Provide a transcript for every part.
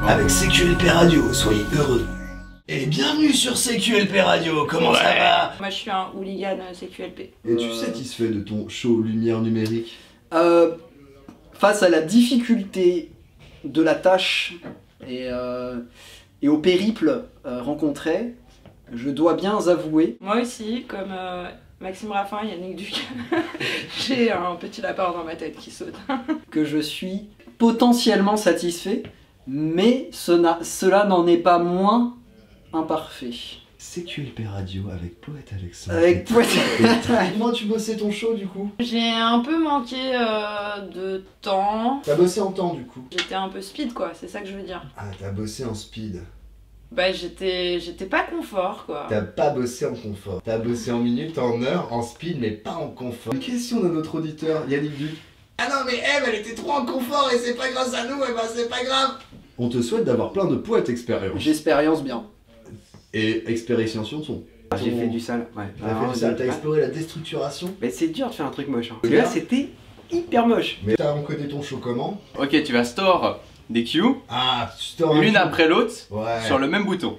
avec CQLP Radio, soyez heureux. Et bienvenue sur CQLP Radio, comment ça va? Moi je suis un hooligan CQLP. Es-tu satisfait de ton show lumière numérique? Face à la difficulté de la tâche et au périple rencontré, je dois bien avouer... Moi aussi, comme Maxime Raffin, Yannick Duc, j'ai un petit lapin dans ma tête qui saute. que je suis potentiellement satisfait, mais cela n'en est pas moins imparfait. CQLP Radio avec Poète Alexandre. Avec Poète... Comment tu bossais ton show du coup? J'ai un peu manqué de temps. T'as bossé en temps du coup? J'étais un peu speed quoi, c'est ça que je veux dire. Ah, t'as bossé en speed. Bah j'étais pas confort quoi. T'as pas bossé en confort. T'as bossé en minutes, en heures, en speed, mais pas en confort. Une question de notre auditeur, Yannick Duc. Ah non mais Eve, elle était trop en confort et c'est pas grâce à nous, et ben c'est pas grave. On te souhaite d'avoir plein de poètes expérience. J'expérience bien. Et expérience sur ton. J'ai fait du sale, ouais. T'as fait du sale, t'as exploré la déstructuration. Mais c'est dur de faire un truc moche. Hein. Parce que là c'était hyper moche. Mais t'as encodé ton show comment? Ok, tu vas store des queues, Ah, tu stores un l'une cue. après l'autre, Ouais. sur le même bouton.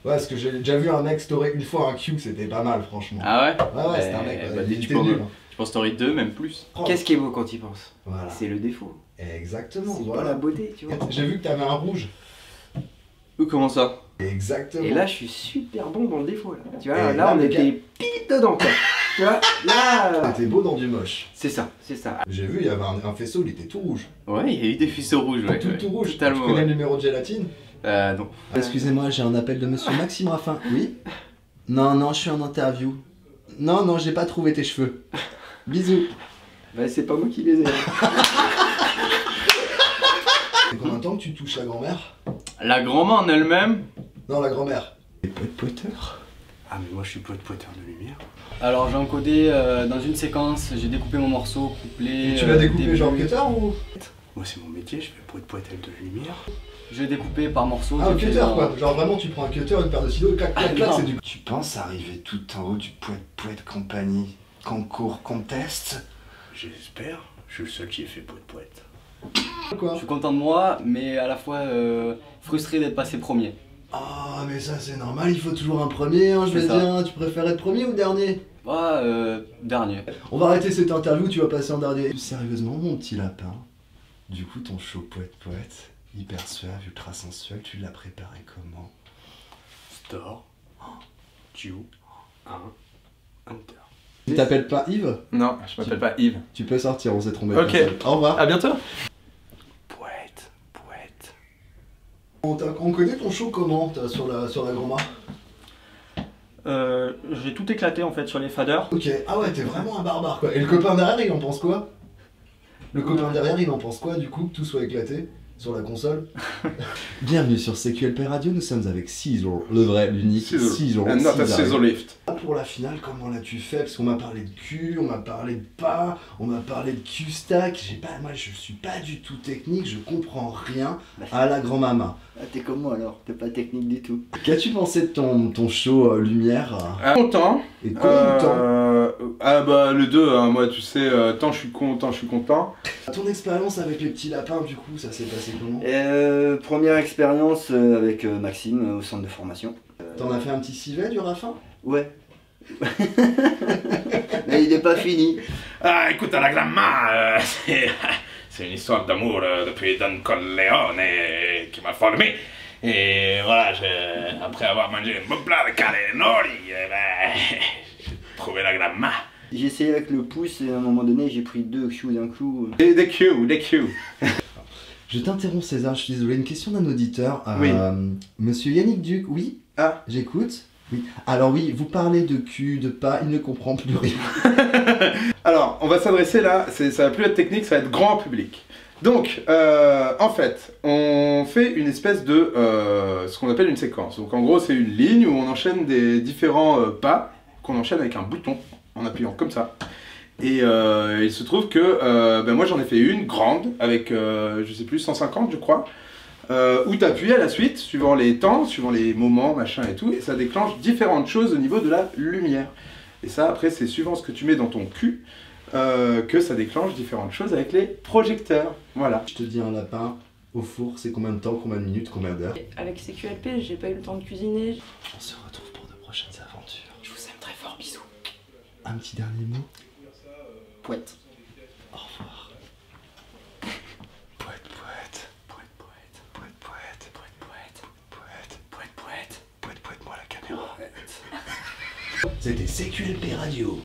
Ouais, parce que j'ai déjà vu un mec storer une fois un cue, c'était pas mal franchement. Ah ouais? Ouais, c'était un mec, bah, il tu était peux nul. en story 2, même plus. Qu'est-ce qui est beau quand il pense? Voilà. C'est le défaut. Exactement, C'est pas voilà. la beauté, tu vois. J'ai vu que t'avais un rouge. Ou comment ça? Exactement. Et là, je suis super bon dans le défaut. Là, tu vois, Et là, là, on le était pile dedans, quoi. Tu vois, là... T'es beau dans du moche. C'est ça, c'est ça. J'ai vu, il y avait un faisceau, il était tout rouge. Ouais, il y a eu des faisceaux rouges, ouais. Tout rouge. Totalement. Tu connais Ouais. le numéro de gélatine? Non. Excusez-moi, j'ai un appel de monsieur Maxime Raffin. Oui? Non, non, je suis en interview. Non, non, j'ai pas trouvé tes cheveux. Bisous. Bah, c'est pas moi qui les ai. C'est combien de temps que tu touches la grand-mère? La grand-mère en elle-même. Non, la grand-mère. Et poète-poèteur? Ah, mais moi je suis poète-poèteur de lumière. Alors j'ai encodé dans une séquence, j'ai découpé mon morceau, couplé. Et tu l'as découpé début. genre cutter ou? Moi c'est mon métier, je fais poète-poèteur de lumière. Je l'ai découpé par morceau. Ah, un j'ai fait cutter dans- quoi. Genre vraiment, tu prends un cutter, une paire de stylos, clac, clac, clac, non. c'est du. Tu penses arriver tout en haut du poète compagnie, concours, contest? J'espère, je suis le seul qui ait fait poète-poète. Quoi? Je suis content de moi, mais à la fois frustré d'être passé premier. Ah, mais ça c'est normal, il faut toujours un premier, hein, je C'est vais ça. dire. Tu préfères être premier ou dernier? Dernier. On va arrêter cette interview, tu vas passer en dernier. Plus sérieusement, mon petit lapin, du coup ton show poète-poète, hyper suave, ultra sensuel, tu l'as préparé comment? Store, Q, 1, Hunter. Tu t'appelles pas Yves? Non, je m'appelle pas Yves. Tu peux sortir, on s'est trompé. Ok. personne. Au revoir. À bientôt. Poète. On connaît ton show comment sur la grand-mère? J'ai tout éclaté en fait sur les faders. Ok, ah ouais, t'es vraiment un barbare quoi. Et le copain derrière, il en pense quoi? Le copain derrière, il en pense quoi du coup que tout soit éclaté sur la console? Bienvenue sur CQLP Radio, nous sommes avec Caesar, le vrai, l'unique Caesar. And not a scissor lift. Pour la finale, comment l'as-tu fait? Parce qu'on m'a parlé de cul, on m'a parlé de pas, on m'a parlé de Q-stack. Moi, je suis pas du tout technique, je comprends rien à la grand-mama. Ah, t'es comme moi alors, t'es pas technique du tout. Qu'as-tu pensé de ton show lumière? Content. Et combien de temps? Ah bah le 2, hein, moi tu sais, tant je suis content, je suis content. Ton expérience avec les petits lapins, du coup, ça s'est passé comment? Première expérience avec Maxime au centre de formation. T'en as fait un petit civet du Raffin? Ouais. Mais il n'est pas fini. Ah, écoute, à la grand'ma, c'est une histoire d'amour depuis Don Corleone qui m'a formé. Et voilà, après avoir mangé un bon plat de carinoli, j'ai trouvé la grand'ma. J'ai essayé avec le pouce et à un moment donné j'ai pris 2 cues d'un coup. Des Q. Je t'interromps César, je suis désolé, une question d'un auditeur. Oui. Monsieur Yannick Duc, oui? Ah. J'écoute? Oui. Alors oui, vous parlez de cul, de pas, il ne comprend plus rien. Alors, on va s'adresser là, ça va plus être technique, ça va être grand public. Donc, en fait, on fait une espèce de, ce qu'on appelle une séquence. Donc en gros, c'est une ligne où on enchaîne des différents pas, qu'on enchaîne avec un bouton, en appuyant comme ça. Et il se trouve que moi j'en ai fait une grande, avec, je sais plus, 150 je crois, où tu appuies à la suite, suivant les temps, suivant les moments, machin et tout, et ça déclenche différentes choses au niveau de la lumière. Et ça, après, c'est suivant ce que tu mets dans ton cul, que ça déclenche différentes choses avec les projecteurs. Voilà. Je te dis un lapin, Au four, c'est combien de temps, combien de minutes, combien d'heures? Avec CQLP, j'ai pas eu le temps de cuisiner. On se retrouve pour de prochaines aventures. Je vous aime très fort, bisous. Un petit dernier mot? Poète. Au revoir. Poète, poète. Poète, poète. Poète, poète. Poète, poète. Poète. Poète, poète. Poète, poète, moi la caméra. C'était CQLP Radio.